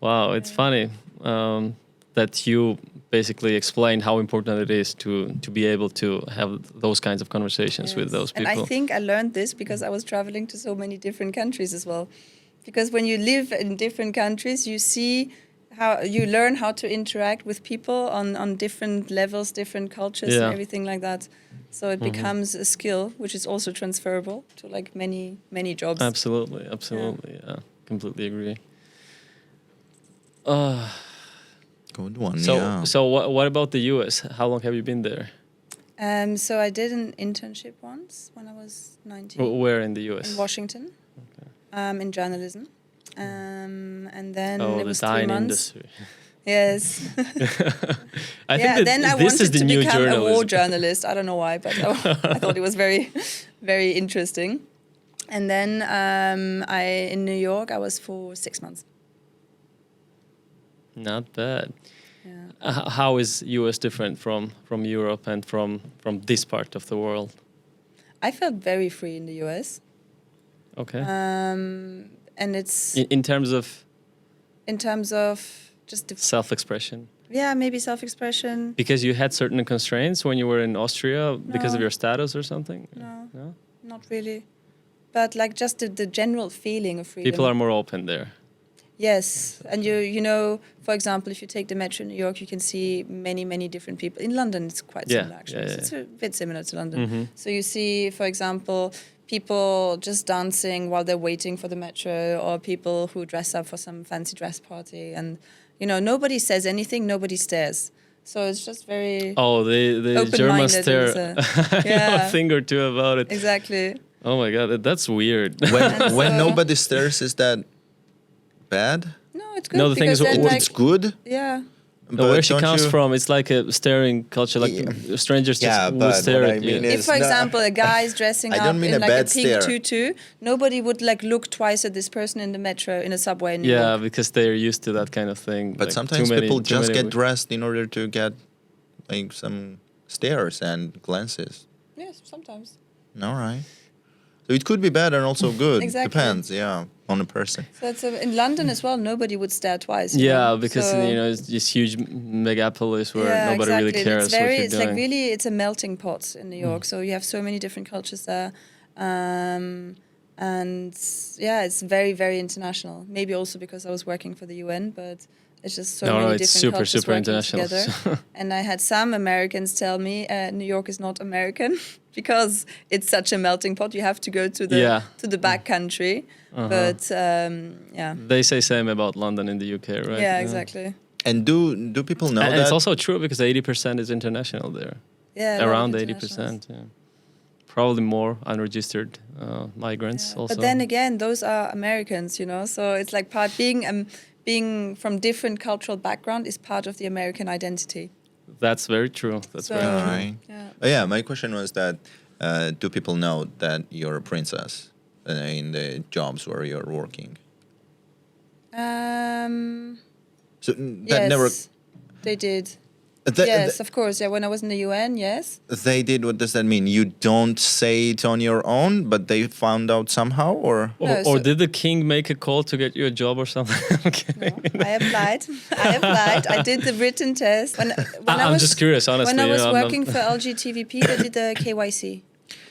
Wow, it's funny that you basically explained how important it is to be able to have those kinds of conversations with Yes. those people. And I think I learned this because I was traveling to so many different countries as well. Because when you live in different countries, you see how you learn how to interact with people on different levels, different cultures, Yeah. and everything like that. So it becomes a skill which is also transferable to like many jobs. Absolutely, yeah, completely agree. Good one. So, yeah. so what about the US? How long have you been there? So I did an internship once when I was 19 Where in the US? in Washington, in journalism. And then Oh, it the was 3 dine months. industry. Yes. I Yeah, think that then I this wanted is the to new become a war journalism. journalist. I don't know why, but I thought it was very, very interesting. And then in New York, I was for 6 months. Not bad. Yeah. How is US different from Europe and from this part of the world? I felt very free in the US. Okay. And it's In terms of in terms of just the, self-expression, maybe self-expression. because you had certain constraints when you were in Austria because of No. your status or something. No, not really. But like just the general feeling of freedom. People are more open there. Yes, and you know, for example, if you take the metro in New York, you can see many different people. In London, it's quite Yeah, similar actually. yeah, It's a bit similar to London. Mhm. So you see, for example, people just dancing while they're waiting for the metro, or people who dress up for some fancy dress party, and nobody says anything, nobody stares. So it's just very Oh, the Germans open-minded. stare. and I know a yeah, thing or two about it. exactly. Oh my god, that's weird. when so- nobody stares, is that bad? No, it's good. No, the thing because is, then, what- like, It's good. yeah. Where she don't comes you- from, it's like a staring culture. Like strangers just Yeah, would but stare what at I you. mean If, is for no- example, a guy is dressing I up don't mean in a like a bad pink stare. tutu, nobody would like look twice at this person in the metro, in a subway in New Yeah, York. because they're used to that kind of thing. But like, sometimes too many- people too just many get words. dressed in order to get like some stares and glances. Yes, sometimes. All right. So it could be bad and also good. Exactly. Depends, yeah, on a person. So it's in London as well, nobody would stare twice. you Yeah, know? because So- it's this huge megapolis where yeah, nobody exactly. really cares It's very, what you're it's doing. like really, it's a melting pot in New York. So you have so many different cultures there, and yeah, it's very, very international. Maybe also because I was working for the UN, but it's just so No, many it's different super, cultures super working international. together. And I had some Americans tell me New York is not American because it's such a melting pot. You have to go to the Yeah. to the back country. But yeah, They say same about London in the UK, right? yeah, exactly. And do people know And that? it's also true because 80% is international there. Yeah, a lot of Around internationals. 80%, yeah. Probably more unregistered migrants Yeah. also. But then again, those are Americans, you know. So it's like being from different cultural background is part of the American identity. That's very true. That's So- very All true. right. Yeah. Yeah, my question was that do people know that you're a princess in the jobs where you're working? So that Yes, never. they did. That, Yes, of course. Yeah, when I was in the UN, yes. They did. What does that mean? You don't say it on your own, but they found out somehow, or Or, No, or so- did the king make a call to get you a job or something? I'm kidding. I applied. I did the written test. When I I'm was, just curious, honestly. When I you was know, I'm not- working for LGTVP, they did the KYC.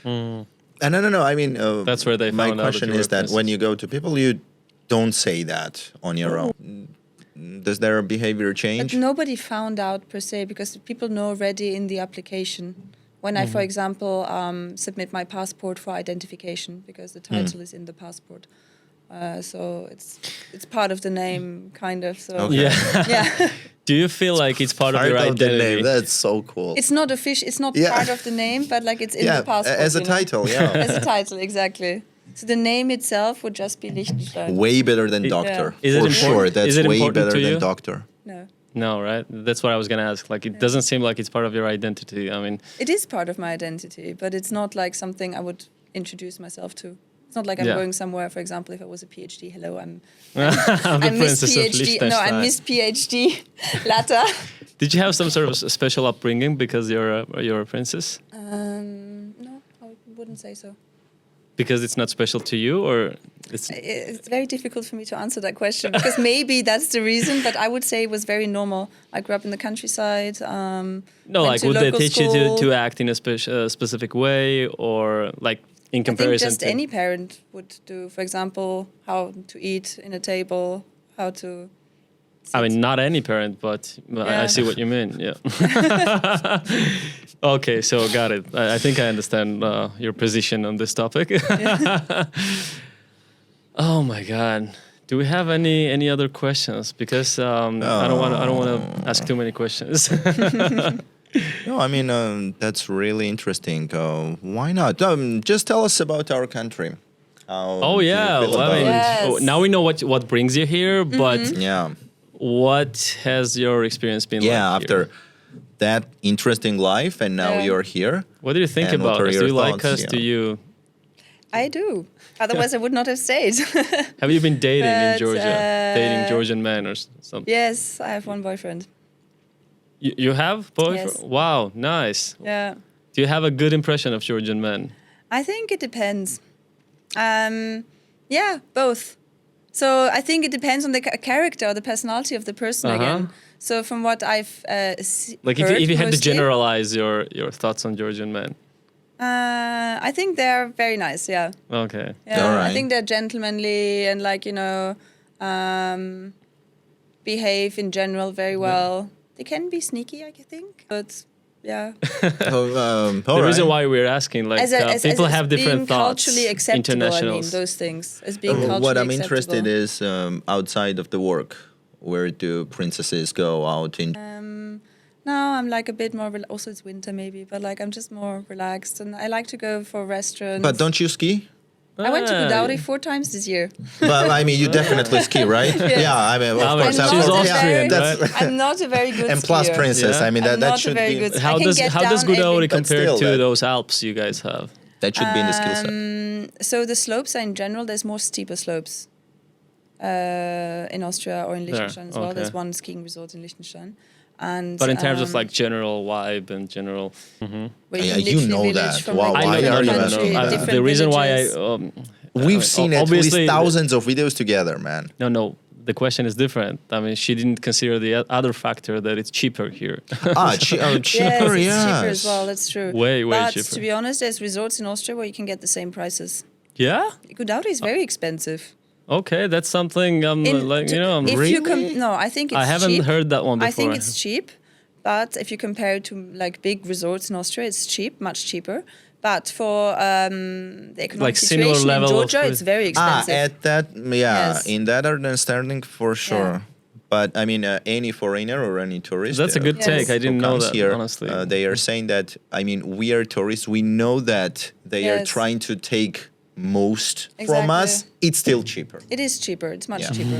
no. I mean, That's where they my found out that question you were is a that when princess. you go to people, you don't say that on your own. Does their behavior But change? nobody found out per se because people know already in the application. When I, for example, submit my passport for identification because the title is in the passport. So it's part of the name, kind of. So Okay. Yeah. yeah, Do you feel like it's part of your the identity? name. That's so cool. it's not official. It's not Yeah. part of the name, but like it's in yeah, the passport. as a you know? title. Yeah, As a title, exactly. So the name itself would just be Liechtenstein. way better than doctor. Is it For important- sure, that's is it way important better to than you? doctor. No, No, right? That's what I was going to ask. Like, it doesn't seem like it's part of your identity. I mean, it is part of my identity, but it's not like something I would introduce myself to. It's not like I'm Yeah. going somewhere. For example, if I was a PhD, hello, I'm the I'm Miss princess of PhD. No, Liechtenstein. I'm Miss PhD. Lata. Did you have some sort of special upbringing because you're a princess? No, I wouldn't say so. Because it's not special to you, or it's It's very difficult for me to answer that question because maybe that's the reason, but I would say it was very normal. I grew up in the countryside. no, went like to would they local teach you school. to act in a specific way, or like in I think comparison just to any parent would do. For example, how to eat in a table, how to. I mean, not any parent, but I Yeah. see what you mean. Yeah. Okay, so got it. I think I understand your position on this topic. Oh my God. Do we have any other questions? Because I don't want to ask too many questions. No, I mean that's really interesting. Why not? Just tell us about our country. How Oh do you yeah. feel Well, I about mean, it? Yes. now we know what brings you here, but Yeah, what has your experience been like? yeah. here? After that interesting life, and now Yeah. you're here. What do you think And what about are us? Do your you like thoughts? us? Do Yeah. you I do. Otherwise, I would not have stayed. have you been dating in But, Georgia? Dating Georgian men or something? Yes, I have one boyfriend. You have boyfriend? Yes. Wow, nice. Yeah. Do you have a good impression of Georgian men? I think it depends. Yeah, both. So I think it depends on the character or the personality of the person Uh-huh. again. So from what I've Like heard if you had to mostly, generalize your thoughts on Georgian men. I think they're very nice. Yeah. Okay. Yeah. All right. I think they're gentlemanly and behave in general very well. They can be sneaky, I think, but yeah. The reason why we're asking, like, people have different being thoughts. culturally acceptable. I mean, Internationals. those things as being culturally what I'm acceptable. interested is outside of the work. Where do princesses go out in? No, I'm like a bit more. Also, it's winter maybe, but like I'm just more relaxed, and I like to go for restaurants. But don't you ski? I went to Gudauri 4 times this year. But I mean, you definitely ski, right? Yeah, I mean, of course. She's of course. Austrian, that's, I'm not a very good and plus skier. princess. Yeah. I mean, I'm that not should a very be good How I can does get how does down Gudauri But compare still, to that- those Alps you guys have? that should be in the skill set. So the slopes are in general, there's more steeper slopes in Austria or in Liechtenstein as well. okay. There's one skiing resort in Liechtenstein. And, But in terms of like general vibe and general, where Yeah, can you literally know village that. from, Wow, like, why different are you country, asking that? different the reason villages. why We've seen at least obviously thousands of videos together, man. no. The question is different. I mean, she didn't consider the other factor that it's cheaper here. Cheaper, Yes, yes. it's cheaper as well. That's true. Way but cheaper. to be honest, there's resorts in Austria where you can get the same prices. Yeah. Gudauri is very expensive. Okay, that's something I'm I'm if Really? you no, I think it's I haven't cheap. heard that one before. I think it's cheap, but if you compare it to like big resorts in Austria, it's cheap, much cheaper. But for the economic Like similar situation in level of Georgia, pri- it's very expensive. At that, Yes. in that understanding for sure. But I mean, any foreigner or any tourist. That's a good Yes. take. I who didn't know comes that, here, honestly. they are saying that. I mean, we are tourists. We know that they are Yes. trying to take most from Exactly. us. It's still cheaper. It is cheaper. It's much Yeah. cheaper.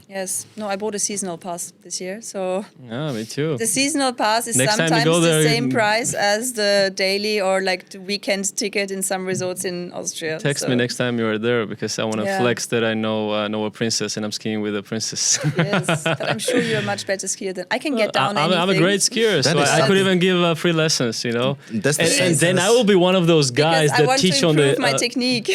Yes. No, I bought a seasonal pass this year, so Yeah, me too. the seasonal pass is Next time you sometimes go there, the same you- price as the daily or like the weekend ticket in some resorts in Austria. Text so. me next time you are there because I want to Yeah. flex that I know a princess and I'm skiing with a princess. Yes, but I'm sure you're a much better skier than I can get down I'm a anything. great skier, so That is I could something. even give free lessons, you know. That's the And sense. then I will be one of those guys because I that want teach to on improve the my technique.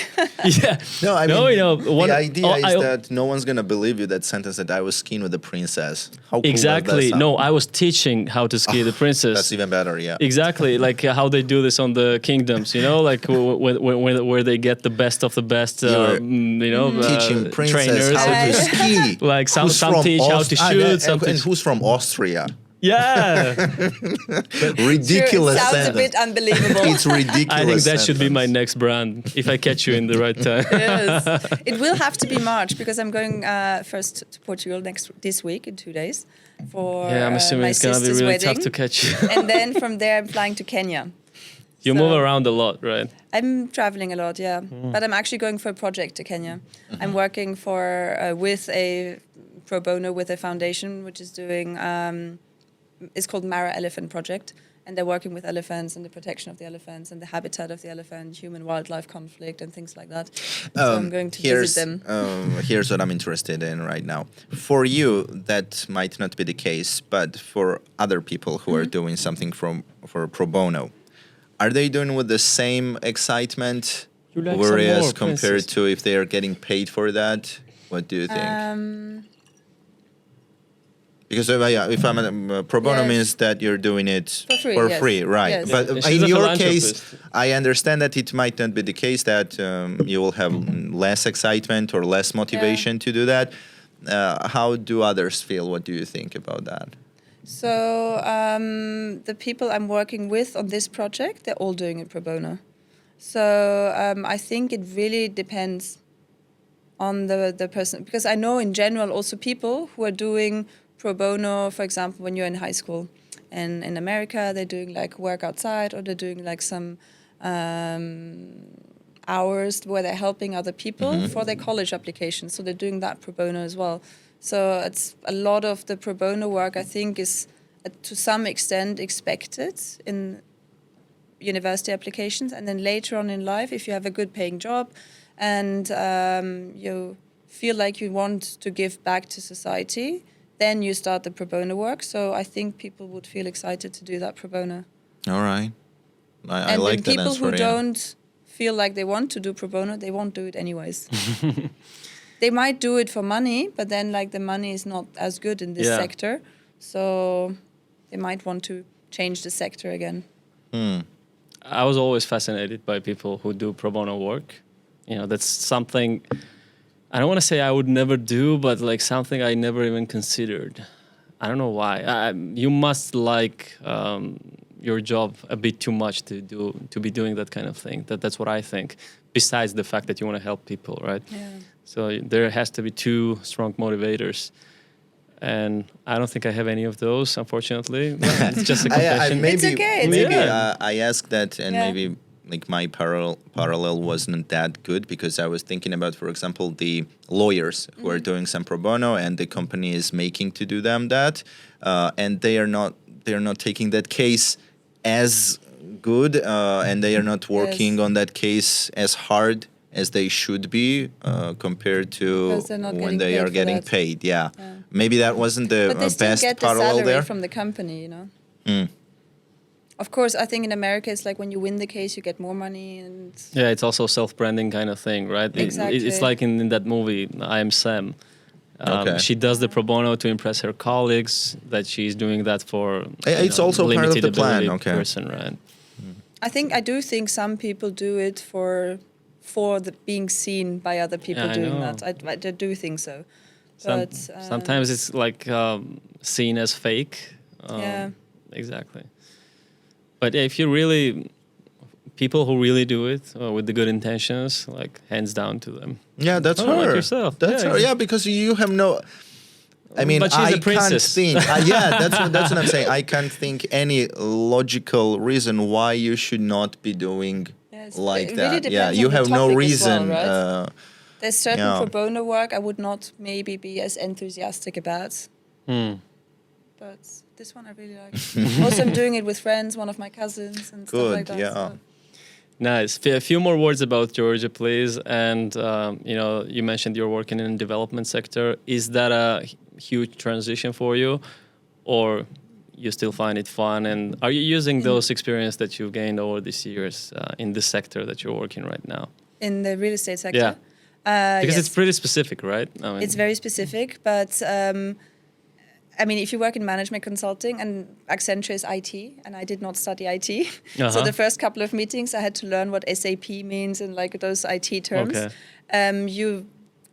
yeah. No, I mean, No, you know, one- the idea oh, is I- that no one's gonna believe you. That sentence that I was skiing with a princess. How cool Exactly. does that No, sound? I was teaching how to ski the princess. That's even better. Yeah. Exactly, like how they do this on the kingdoms, you know, like where they get the best of the best, You're teaching princess trainers. how to ski. Like some Who's from teach how to shoot, some and teach- who's from Austria? Yeah, Ridiculous Sounds a sentence. bit unbelievable. It's ridiculous. I think that should be my sentence. next brand if I catch you in the right time. Yes. It will have to be March because I'm going first to Portugal this week in 2 days for Yeah, I'm assuming my it's gonna be sister's really wedding. tough to catch you. And then from there I'm flying to Kenya. You So- move around a lot, right? I'm traveling a lot, yeah. But I'm actually going for a project to Kenya. I'm working for with a pro bono with a foundation which is doing it's called Mara Elephant Project, and they're working with elephants and the protection of the elephants and the habitat of the elephant, human-wildlife conflict and things like that. So I'm going to visit them. Here's what I'm interested in right now. For you, that might not be the case, but for other people who Mm-hmm. are doing something for pro bono, are they doing with the same excitement? You like some Whereas more, compared princess. to if they are getting paid for that, what do you think? Because if I'm a pro bono Yes. means that you're doing it For free, yes. right? Yes. But And she's in a your case, philanthropist. I understand that it might not be the case that you will have less excitement or less motivation to do that. How do others feel? What do you think about that? So the people I'm working with on this project, they're all doing it pro bono. So I think it really depends on the person, because I know in general also people who are doing pro bono, for example, when you're in high school. And in America, they're doing like work outside, or they're doing like some hours where they're helping other people for their college applications. So they're doing that pro bono as well. So it's a lot of the pro bono work, I think, is to some extent expected in university applications. And then later on in life, if you have a good paying job and you feel like you want to give back to society, then you start the pro bono work. So I think people would feel excited to do that pro bono. All right, I And like then that people answer. who yeah. don't feel like they want to do pro bono, they won't do it anyways. They might do it for money, but then like the money is not as good in this Yeah. sector. So they might want to change the sector again. I was always fascinated by people who do pro bono work. You know, that's something I don't want to say I would never do, but like something I never even considered. I don't know why. You must like your job a bit too much to be doing that kind of thing. That's what I think. Besides the fact that you want to help people, right? Yeah. So there has to be two strong motivators. And I don't think I have any of those, unfortunately. It's just a confession. Maybe, It's okay, it's maybe okay. I ask that, and Yeah. maybe like my parallel wasn't that good, because I was thinking about, for example, the lawyers who are doing some pro bono, and the company is making to do them that, and they are not taking that case as good, and they are not working on that case as hard as they should be, compared to when they are getting paid. Yeah. Maybe that wasn't the but they still best get the parallel salary there. from the company, you know. Of course, I think in America it's like when you win the case, you get more money, and Yeah, it's also self-branding kind of thing, right? Exactly. It's like in that movie, I Am Sam. Okay. She does the pro bono to impress her colleagues, that she's doing that for It's also part of limited the plan, ability okay. person, right? I do think some people do it for the being seen by other people Yeah, I doing know. that. I do think so. But Sometimes it's like seen as fake. Yeah. Exactly. But if you really, people who really do it with the good intentions, like hands down to them. Yeah, that's Oh, her. like yourself. That's Yeah, her. Yeah, because you have no. I mean, But she's I a princess. can't think. Yeah, that's what I'm saying. I can't think any logical reason why you should not be doing Yes, like it that. really Yeah, depends you on the have no topic as reason. well, right? There's certain yeah. pro bono work I would not maybe be as enthusiastic about. But this one I really like. Also, I'm doing it with friends, one of my cousins, and stuff like Good. that. Yeah. So. Nice. A few more words about Georgia, please. And you mentioned you're working in the development sector. Is that a huge transition for you, or you still find it fun? And are you using those experience that you've gained over these years in this sector that you're working right now? In the real estate sector? Yeah. Because yes. it's pretty specific, right? I mean, It's very specific, but I mean, if you work in management consulting, and Accenture is IT, and I did not study IT, so the first couple of meetings I had to learn what SAP means and like those IT terms. Okay. You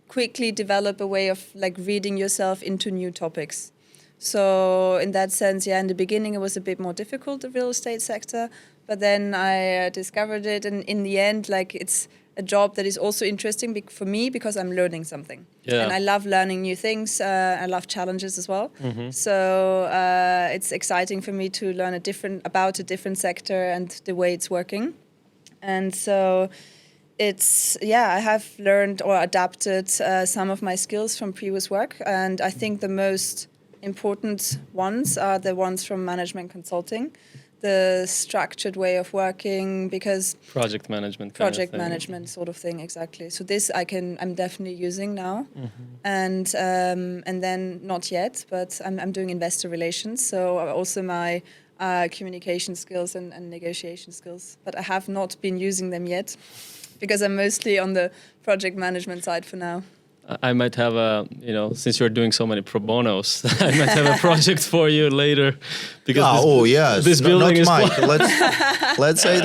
quickly develop a way of like reading yourself into new topics. So in that sense, yeah, in the beginning it was a bit more difficult, the real estate sector, but then I discovered it, and in the end, like it's a job that is also interesting for me because I'm learning something. Yeah. And I love learning new things. I love challenges as well. So it's exciting for me to learn about a different sector and the way it's working. And so I have learned or adapted some of my skills from previous work. And I think the most important ones are the ones from management consulting. The structured way of working, because project management sort of thing, exactly. So this I'm definitely using now, and then not yet, but I'm doing investor relations, so also my communication skills and negotiation skills, but I have not been using them yet because I'm mostly on the project management side for now. I might have since you're doing so many pro bonos, I might have a project for you later. Because yes, this building is Mike. Let's say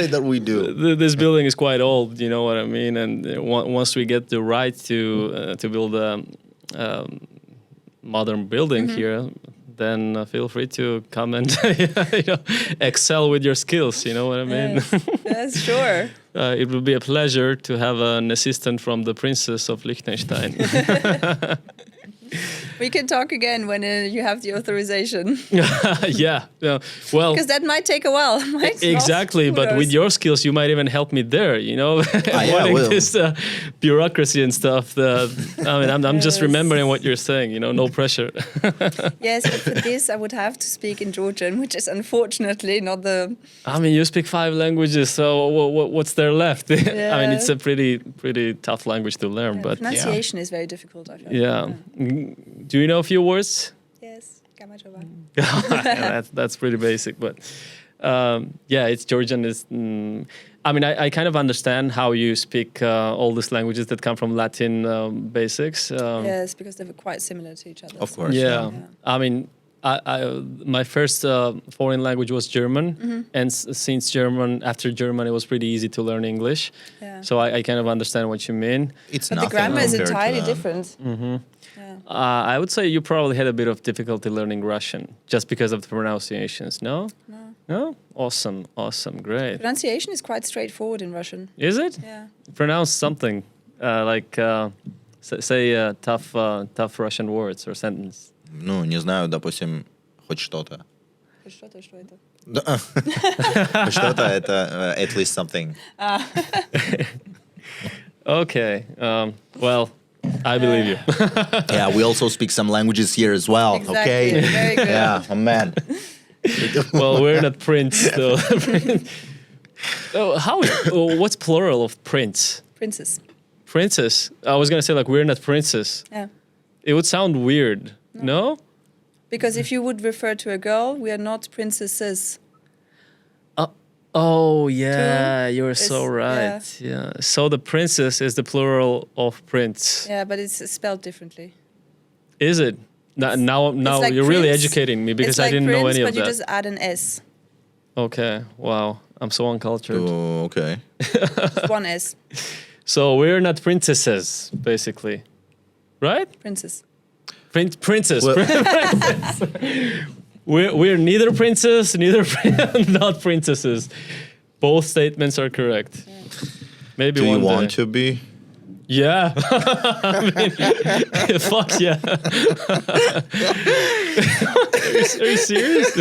that we do. This building is quite old, you know what I mean. And once we get the right to build a modern building here, then feel free to come and excel with your skills. You know what I mean? Yes, sure. It will be a pleasure to have an assistant from the Princess of Liechtenstein. We can talk again when you have the authorization. Yeah. Well, because that might take a while. Exactly, but with your skills, you might even help me there. You know, this bureaucracy and stuff. I'm just remembering what you're saying. You know, no pressure. Yes, but for this, I would have to speak in Georgian, which is unfortunately not the. I mean, you speak 5 languages, so what's there left? Yeah. I mean, it's a pretty tough language to learn, but pronunciation is very difficult. I feel. Yeah. Do you know a few words? Yes, that's pretty basic, but it's Georgian. I kind of understand how you speak all these languages that come from Latin basics. Yes, because they were quite similar to each other. Of course. Yeah. I mean, my first foreign language was German, and since after German, it was pretty easy to learn English. Yeah. So I kind of understand what you mean. But the grammar is entirely different. I would say you probably had a bit of difficulty learning Russian just because of the pronunciations. No? No? Awesome, great. Pronunciation is quite straightforward in Russian. Is it? Yeah. Pronounce something say tough Russian words or sentence. Ну, не знаю, допустим, хоть что-то. Что это? Что-то это at least something. Okay. Well, I believe you. Yeah, we also speak some languages here as well. Exactly. Okay. Very good. Yeah, oh, man. Well, we're not prince though. What's plural of prince? Princess. Princess. I was gonna say like we're not princes. Yeah. It would sound weird. No? Because if you would refer to a girl, we are not princesses. Oh yeah, Two you're is- so right. Yeah. So the princess is the plural of prince. Yeah, but it's spelled differently. Is it? Now like you're really prince. educating me because It's like I didn't prince, know any but of you that. just add an S. Okay. Wow. I'm so uncultured. Oh, okay. It's one S. So we're not princesses, basically, right? Princess. Princess. Well- We're neither princess, neither not princesses. Both statements are correct. Maybe Do you one want day. to be? Yeah. I mean, fuck yeah. Are you serious?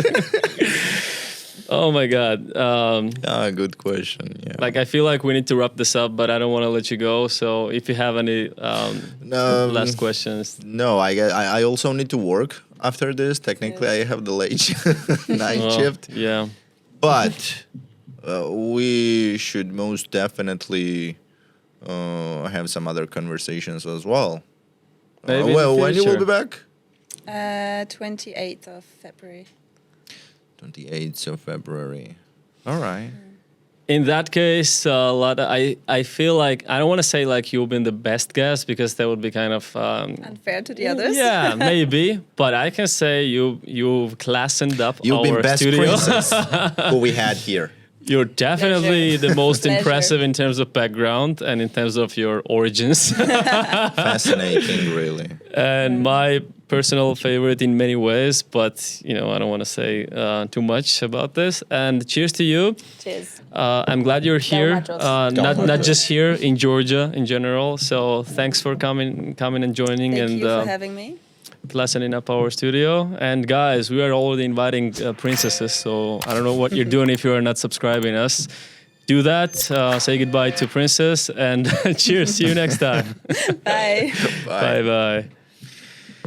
Oh my god. Good question. Yeah. Like I feel like we need to wrap this up, but I don't want to let you go. So if you have any last questions, No, I also need to work after this. Technically, I have the late night shift, yeah. but we should most definitely have some other conversations as well. Maybe in the Well, when you will future. be back? 28th of February. 28th of February. All right. In that case, Lata, I feel like I don't want to say like you've been the best guest because that would be kind of Unfair to the others. yeah, maybe. But I can say you've classed up You've our been best studio. princess who we had here. You're definitely Pleasure. the most Pleasure. impressive in terms of background and in terms of your origins. Fascinating, really. And my personal favorite in many ways, but I don't want to say too much about this. And cheers to you. Cheers. I'm glad you're here. Machos. Not just here in Georgia in general. So thanks for coming and joining Thank and you for having me. classing up our studio. And guys, we are already inviting princesses. So I don't know what you're doing if you are not subscribing us. Do that. Say goodbye to Princess and cheers. See you next time. Bye. Bye bye.